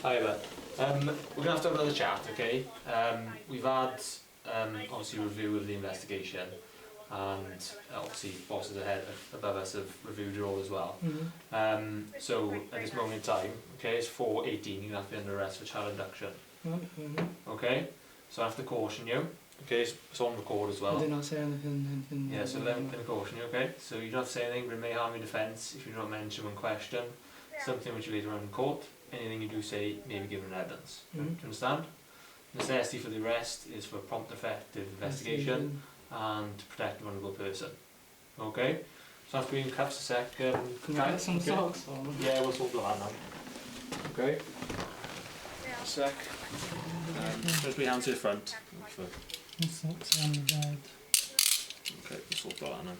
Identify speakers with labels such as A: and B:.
A: Hi there. We're going to have another chat, okay? We've had, obviously, a review of the investigation, and obviously bosses ahead above us have reviewed it all as well. So at this moment in time, okay, it's 4:18, you have to be under arrest for child abduction. Okay? So I have to caution you. Okay, it's on record as well.
B: I did not say anything.
A: Yeah, so let me caution you, okay? So you don't have to say anything, but it may harm your defence if you don't mention one question, something which you later on in court. Anything you do say may be given evidence. Do you understand? Necessity for the arrest is for prompt, effective investigation and to protect a vulnerable person. Okay? So I have to be in cuffs a sec.
B: Can I get some socks on?
A: Yeah, we'll sort that now. Okay? A sec. Just be hands to the front.
B: Socks on the bed.
A: Okay, we'll sort that now.